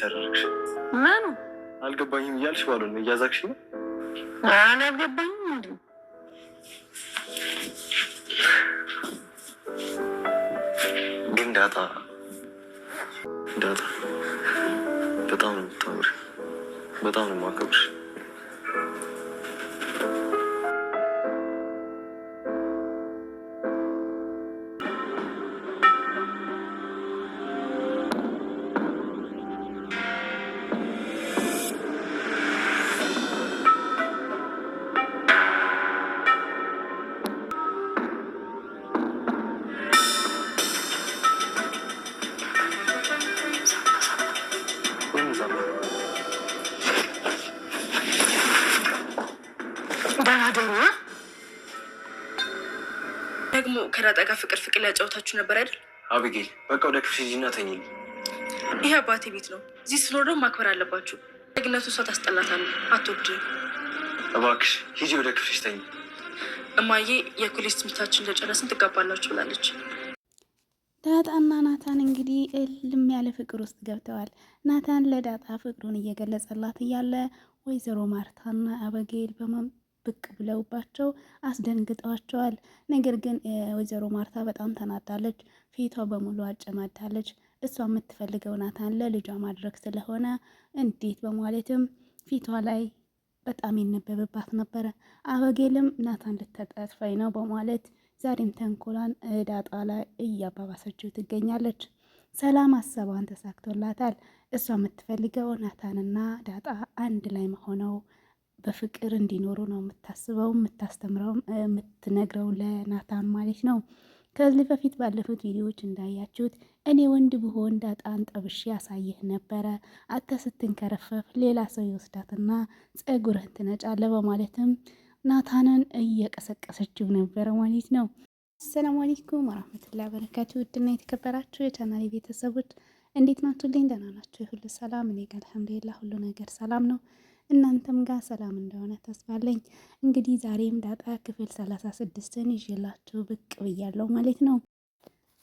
እንዴት አደረግሽ? ምኑ አልገባኝም እያልሽ ባሉን እያዛግሽ ነው? አልገባኝም። ምንድን ነው ግን ዳጣ በጣም ነው የምታምር፣ በጣም ነው የማከብርሽ። ደግሞ ከዳጣ ጋር ፍቅር ያጫወታችሁ ነበር አይደል? አቢጌል በቃ ወደ ክፍልሽ ሂጂና ተኝልኝ። ይህ አባቴ ቤት ነው። እዚህ ስኖር ደግሞ ማክበር አለባችሁ። ደግነቱ እሷ ታስጠላታለህ፣ አትወድህም። እባክሽ ሂጂ ወደ ክፍልሽ ተኝ። እማዬ የኮሌጅ ትምህርታችን እንደጨረስን ትጋባላችሁ ብላለች። ዳጣና ናታን እንግዲህ እልም ያለ ፍቅር ውስጥ ገብተዋል። ናታን ለዳጣ ፍቅሩን እየገለጸላት እያለ ወይዘሮ ማርታና አበጌል ብቅ ብለውባቸው አስደንግጠዋቸዋል። ነገር ግን ወይዘሮ ማርታ በጣም ተናዳለች። ፊቷ በሙሉ አጨማዳለች። እሷ የምትፈልገው ናታን ለልጇ ማድረግ ስለሆነ እንዴት በማለትም ፊቷ ላይ በጣም ይነበብባት ነበረ። አበጌልም ናታን ልታጠፋኝ ነው በማለት ዛሬም ተንኮሏን ዳጣ ላይ እያባባሰችው ትገኛለች። ሰላም ሀሳቧን ተሳክቶላታል። እሷ የምትፈልገው ናታንና ዳጣ አንድ ላይ መሆነው በፍቅር እንዲኖሩ ነው የምታስበው፣ የምታስተምረው፣ የምትነግረው ለናታን ማለት ነው። ከዚህ በፊት ባለፉት ቪዲዮዎች እንዳያችሁት እኔ ወንድ ብሆን ዳጣን ጠብሼ ያሳይህ ነበረ፣ አንተ ስትንከረፈፍ ሌላ ሰው ይወስዳትና ጸጉርህን ትነጫለህ በማለትም ናታንን እየቀሰቀሰችው ነበረ ማለት ነው። አሰላሙ አለይኩም ወራህመቱላሂ ወበረካቱ። ውድና የተከበራችሁ የቻናሌ ቤተሰቦች እንዴት ናችሁልኝ? ደህና ናችሁ? ሁሉ ሰላም? እኔ ጋር አልሐምዱሊላህ ሁሉ ነገር ሰላም ነው። እናንተም ጋር ሰላም እንደሆነ ተስፋ አለኝ። እንግዲህ ዛሬም ዳጣ ክፍል 36ን ይዤላችሁ ብቅ ብያለሁ ማለት ነው።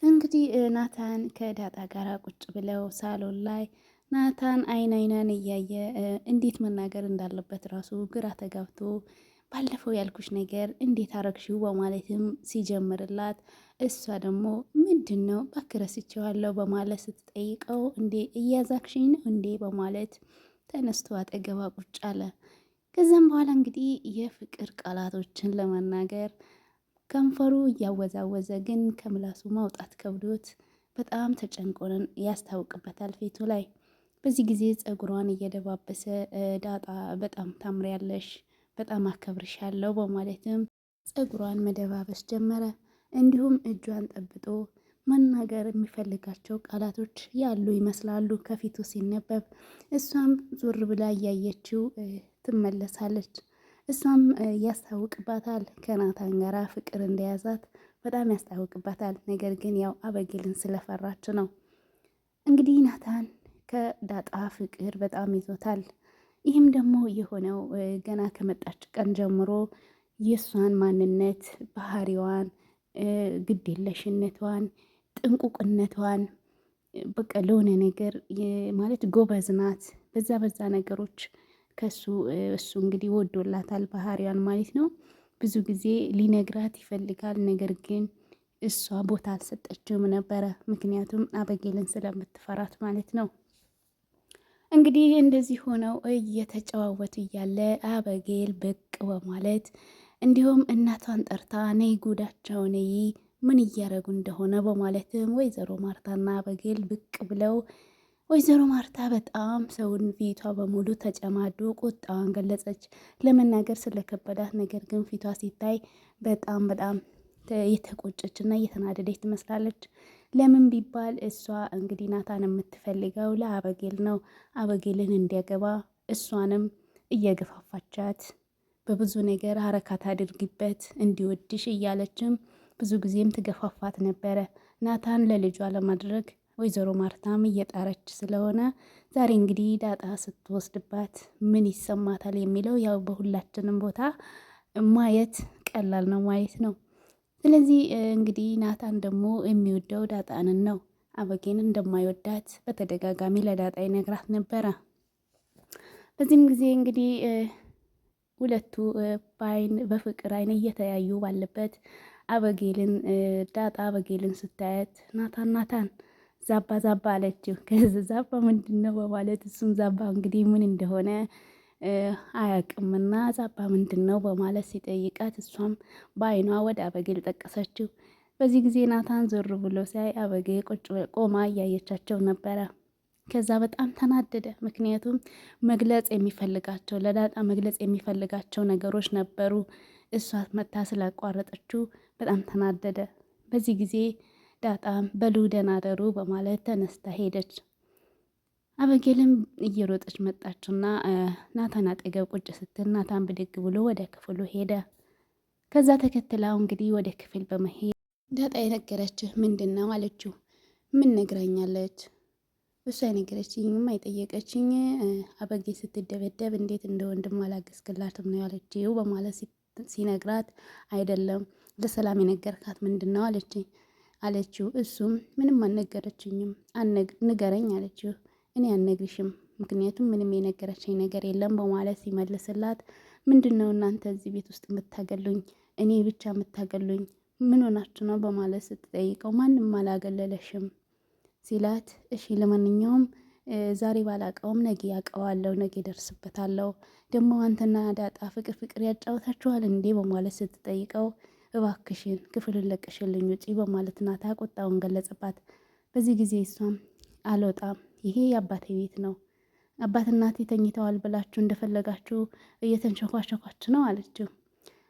እንግዲህ ናታን ከዳጣ ጋር ቁጭ ብለው ሳሎን ላይ ናታን አይናን እያየ እንዴት መናገር እንዳለበት ራሱ ግራ ተጋብቶ ባለፈው ያልኩሽ ነገር እንዴት አረግሽው በማለትም ሲጀምርላት እሷ ደግሞ ምንድን ነው ባክረስቸዋለሁ በማለት ስትጠይቀው እንዴ እያዛክሽኝ ነው እንዴ በማለት ተነስቶ አጠገባ ቁጭ አለ። ከዛም በኋላ እንግዲህ የፍቅር ቃላቶችን ለመናገር ከንፈሩ እያወዛወዘ ግን ከምላሱ ማውጣት ከብዶት በጣም ተጨንቆንን ያስታውቅበታል ፊቱ ላይ። በዚህ ጊዜ ፀጉሯን እየደባበሰ ዳጣ በጣም ታምሪያለሽ፣ በጣም አከብርሻለሁ በማለትም ፀጉሯን መደባበስ ጀመረ። እንዲሁም እጇን ጠብጦ መናገር የሚፈልጋቸው ቃላቶች ያሉ ይመስላሉ ከፊቱ ሲነበብ። እሷም ዞር ብላ እያየችው ትመለሳለች። እሷም ያስታውቅባታል ከናታን ጋራ ፍቅር እንደያዛት በጣም ያስታውቅባታል። ነገር ግን ያው አበጌልን ስለፈራች ነው። እንግዲህ ናታን ከዳጣ ፍቅር በጣም ይዞታል። ይህም ደግሞ የሆነው ገና ከመጣች ቀን ጀምሮ የእሷን ማንነት፣ ባህሪዋን፣ ግዴለሽነቷን፣ ጥንቁቅነቷን በቃ ለሆነ ነገር ማለት ጎበዝ ናት። በዛ ነገሮች እሱ እንግዲህ ወዶላታል ባህሪዋን ማለት ነው። ብዙ ጊዜ ሊነግራት ይፈልጋል። ነገር ግን እሷ ቦታ አልሰጠችውም ነበረ። ምክንያቱም አበጌልን ስለምትፈራት ማለት ነው። እንግዲህ እንደዚህ ሆነው እየተጨዋወቱ እያለ አበጌል ብቅ በማለት እንዲሁም እናቷን ጠርታ ነይ ጉዳቸው ነይ ምን እያረጉ እንደሆነ በማለትም ወይዘሮ ማርታና አበጌል ብቅ ብለው ወይዘሮ ማርታ በጣም ሰውን ፊቷ በሙሉ ተጨማዶ ቁጣዋን ገለጸች። ለመናገር ስለከበዳት ነገር ግን ፊቷ ሲታይ በጣም የተቆጨች እና እየተናደደች ትመስላለች። ለምን ቢባል እሷ እንግዲህ ናታን የምትፈልገው ለአበጌል ነው። አበጌልን እንዲያገባ እሷንም እየገፋፋቻት በብዙ ነገር ሀረካት አድርጊበት እንዲወድሽ እያለችም ብዙ ጊዜም ትገፋፋት ነበረ። ናታን ለልጇ ለማድረግ ወይዘሮ ማርታም እየጣረች ስለሆነ ዛሬ እንግዲህ ዳጣ ስትወስድባት ምን ይሰማታል የሚለው ያው በሁላችንም ቦታ ማየት ቀላል ነው ማለት ነው። ስለዚህ እንግዲህ ናታን ደግሞ የሚወደው ዳጣንን ነው። አበጌን እንደማይወዳት በተደጋጋሚ ለዳጣ ይነግራት ነበረ። በዚህም ጊዜ እንግዲህ ሁለቱ በፍቅር አይን እየተያዩ ባለበት ዳጣ አበጌልን ስታያት ናታን ዛባ ዛባ አለችው። ከዚህ ዛባ ምንድን ነው በማለት እሱም ዛባ እንግዲህ ምን እንደሆነ አያውቅምና ዛባ ምንድን ነው በማለት ሲጠይቃት እሷም በአይኗ ወደ አበጌል ጠቀሰችው። በዚህ ጊዜ ናታን ዞር ብሎ ሲያይ አበጌ ቆማ እያየቻቸው ነበረ። ከዛ በጣም ተናደደ። ምክንያቱም ለዳጣ መግለጽ የሚፈልጋቸው ነገሮች ነበሩ። እሷ መታ ስላቋረጠችው በጣም ተናደደ። በዚህ ጊዜ ዳጣም በሉ ደህና ደሩ በማለት ተነስታ ሄደች። አበጌልም እየሮጠች መጣችና ናታን አጠገብ ቁጭ ስትል ናታን ብድግ ብሎ ወደ ክፍሉ ሄደ። ከዛ ተከትላው እንግዲህ ወደ ክፍል በመሄድ ዳጣ የነገረችህ ምንድን ነው አለችው። ምን ነግራኛለች? እሷ የነገረችኝም አይጠየቀችኝ አበጌ ስትደበደብ እንዴት እንደ ወንድም አላገዝክላትም ነው ያለችው በማለት ሲነግራት አይደለም ለሰላም የነገርካት ምንድን ነው አለችው። እሱም ምንም አልነገረችኝም ንገረኝ አለችው። እኔ አልነግርሽም ምክንያቱም ምንም የነገረችኝ ነገር የለም በማለት ሲመልስላት ምንድን ነው እናንተ እዚህ ቤት ውስጥ የምታገሉኝ? እኔ ብቻ የምታገሉኝ ምን ሆናችሁ ነው በማለት ስትጠይቀው ማንም አላገለለሽም ሲላት እሺ ለማንኛውም ዛሬ ባላቀውም ነገ ያቀዋለሁ፣ ነገ ደርስበታለሁ። ደግሞ አንተና ዳጣ ፍቅር ያጫወታችኋል እንዴ በማለት ስትጠይቀው እባክሽን ክፍሉን ለቀሽልኝ ውጪ በማለት ናታ ቁጣውን ገለጸባት። በዚህ ጊዜ እሷም አልወጣም፣ ይሄ የአባቴ ቤት ነው፣ አባት እናቴ ተኝተዋል ብላችሁ እንደፈለጋችሁ እየተንሸኳሸኳችሁ ነው አለችው።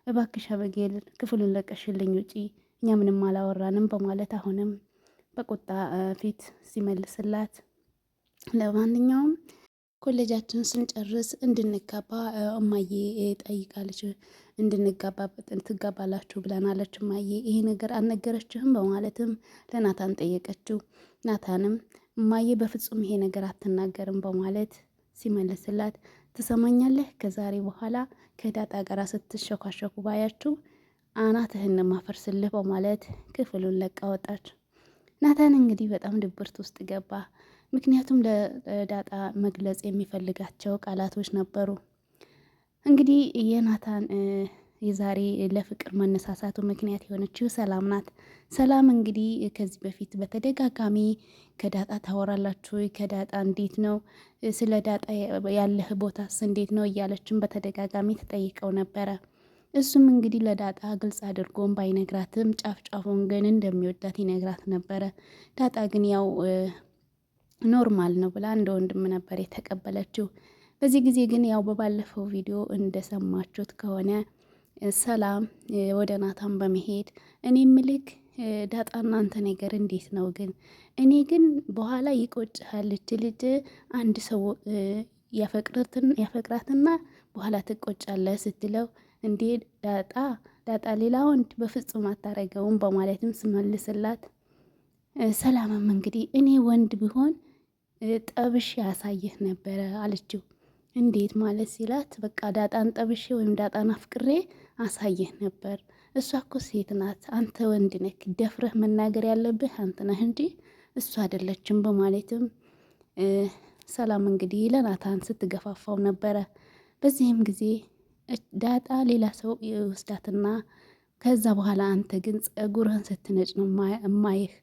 እባክሽ አበጌል ክፍሉን ለቀሽልኝ ውጪ፣ እኛ ምንም አላወራንም በማለት አሁንም በቁጣ ፊት ሲመልስላት ለማንኛውም ኮሌጃችን ስንጨርስ እንድንጋባ እማዬ ጠይቃለች፣ ትጋባላችሁ ብለናለች እማዬ፣ ይሄ ነገር አልነገረችህም በማለትም ለናታን ጠየቀችው። ናታንም እማዬ በፍጹም ይሄ ነገር አትናገርም በማለት ሲመልስላት ትሰማኛለህ፣ ከዛሬ በኋላ ከዳጣ ጋር ስትሸኳሸኩ ባያችሁ አናትህን ማፈርስልህ በማለት ክፍሉን ለቃ ወጣች። ናታን እንግዲህ በጣም ድብርት ውስጥ ገባ። ምክንያቱም ለዳጣ መግለጽ የሚፈልጋቸው ቃላቶች ነበሩ። እንግዲህ የናታን የዛሬ ለፍቅር መነሳሳቱ ምክንያት የሆነችው ሰላም ናት። ሰላም እንግዲህ ከዚህ በፊት በተደጋጋሚ ከዳጣ ታወራላችሁ፣ ከዳጣ እንዴት ነው ስለ ዳጣ ያለህ ቦታስ እንዴት ነው እያለችን በተደጋጋሚ ተጠይቀው ነበረ። እሱም እንግዲህ ለዳጣ ግልጽ አድርጎም ባይነግራትም ጫፍ ጫፉን ግን እንደሚወዳት ይነግራት ነበረ። ዳጣ ግን ያው ኖርማል ነው ብላ እንደ ወንድም ነበር የተቀበለችው። በዚህ ጊዜ ግን ያው በባለፈው ቪዲዮ እንደሰማችሁት ከሆነ ሰላም ወደ ናታን በመሄድ እኔ ምልክ ዳጣ እናንተ ነገር እንዴት ነው ግን እኔ ግን በኋላ ይቆጭሃል ልጅ አንድ ሰው ያፈቅራትና በኋላ ትቆጫለህ ስትለው እንዴ ዳጣ ሌላ ወንድ በፍጹም አታረገውም በማለትም ስመልስላት ሰላምም እንግዲህ እኔ ወንድ ቢሆን ጠብሽ ያሳየህ ነበረ አለችው። እንዴት ማለት ሲላት በቃ ዳጣን ጠብሼ ወይም ዳጣን አፍቅሬ አሳየህ ነበር። እሷ እኮ ሴት ናት፣ አንተ ወንድ ነክ፣ ደፍረህ መናገር ያለብህ አንተ ነህ እንጂ እሷ አይደለችም በማለትም ሰላም እንግዲህ ለናታን ስትገፋፋው ነበረ። በዚህም ጊዜ ዳጣ ሌላ ሰው ይወስዳትና ከዛ በኋላ አንተ ግን ጸጉርህን ስትነጭ ነው እማይህ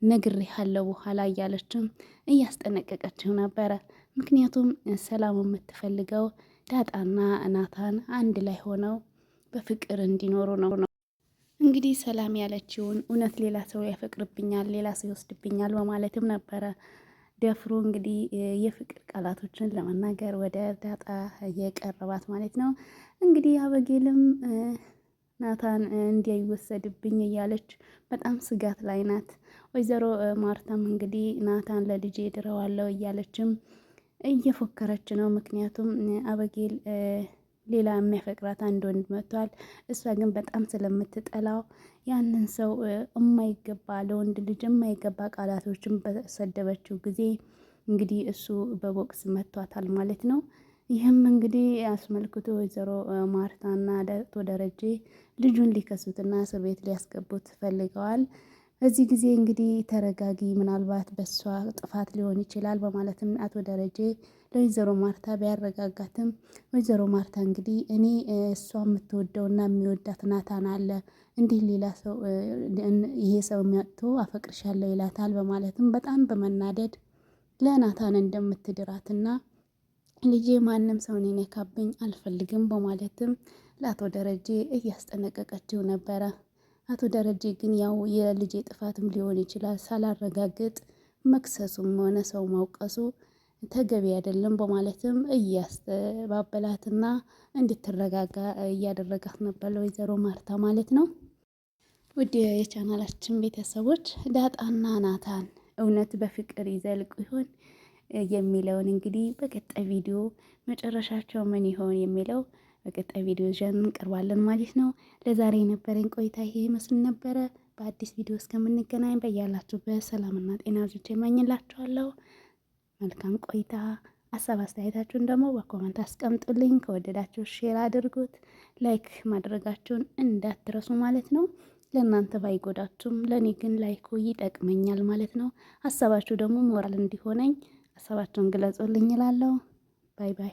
ነግሬሃለሁ በኋላ እያለችም እያስጠነቀቀችው ነበረ። ምክንያቱም ሰላም የምትፈልገው ዳጣና ናታን አንድ ላይ ሆነው በፍቅር እንዲኖሩ ነው። እንግዲህ ሰላም ያለችውን እውነት ሌላ ሰው ያፈቅርብኛል፣ ሌላ ሰው ይወስድብኛል በማለትም ነበረ ደፍሮ እንግዲህ የፍቅር ቃላቶችን ለመናገር ወደ ዳጣ የቀረባት ማለት ነው። እንግዲህ አበጌልም ናታን እንዲይወሰድብኝ እያለች በጣም ስጋት ላይ ናት። ወይዘሮ ማርታም እንግዲህ ናታን ለልጄ ድረዋለው እያለችም እየፎከረች ነው። ምክንያቱም አበጌል ሌላ የሚያፈቅራት አንድ ወንድ መጥቷል። እሷ ግን በጣም ስለምትጠላው ያንን ሰው የማይገባ ለወንድ ልጅ የማይገባ ቃላቶችን በሰደበችው ጊዜ እንግዲህ እሱ በቦክስ መቷታል ማለት ነው። ይህም እንግዲህ አስመልክቶ ወይዘሮ ማርታና አቶ ደረጀ ልጁን ሊከሱትና እስር ቤት ሊያስገቡት ፈልገዋል። በዚህ ጊዜ እንግዲህ ተረጋጊ፣ ምናልባት በሷ ጥፋት ሊሆን ይችላል በማለትም አቶ ደረጀ ለወይዘሮ ማርታ ቢያረጋጋትም ወይዘሮ ማርታ እንግዲህ እኔ እሷ የምትወደውና የሚወዳት ናታን አለ እንዲህ ሌላ ሰው ይሄ ሰው የሚያጥቶ አፈቅርሻለሁ ይላታል በማለትም በጣም በመናደድ ለናታን እንደምትድራትና ልጄ ማንም ሰው ሊነካብኝ አልፈልግም በማለትም ለአቶ ደረጀ እያስጠነቀቀችው ነበረ። አቶ ደረጀ ግን ያው የልጄ ጥፋትም ሊሆን ይችላል ሳላረጋግጥ መክሰሱም ሆነ ሰው ማውቀሱ ተገቢ አይደለም በማለትም እያስተባበላትና እንድትረጋጋ እያደረጋት ነበር ወይዘሮ ማርታ ማለት ነው። ውድ የቻናላችን ቤተሰቦች ዳጣና ናታን እውነት በፍቅር ይዘልቁ ይሆን የሚለውን እንግዲህ በቀጣይ ቪዲዮ መጨረሻቸው ምን ይሆን የሚለው በቀጣይ ቪዲዮ ይዘን እንቀርባለን ማለት ነው። ለዛሬ የነበረኝ ቆይታ ይሄ ይመስል ነበረ። በአዲስ ቪዲዮ እስከምንገናኝ በያላችሁበት ሰላምና ጤና ይዤ እመኝላችኋለሁ። መልካም ቆይታ። ሀሳብ አስተያየታችሁን ደግሞ በኮመንት አስቀምጡልኝ። ከወደዳችሁ ሼር አድርጉት፣ ላይክ ማድረጋችሁን እንዳትረሱ ማለት ነው። ለእናንተ ባይጎዳችሁም ለእኔ ግን ላይኩ ይጠቅመኛል ማለት ነው። ሀሳባችሁ ደግሞ ሞራል እንዲሆነኝ ሀሳባችሁን ግለጹልኝ እላለሁ። ባይ ባይ።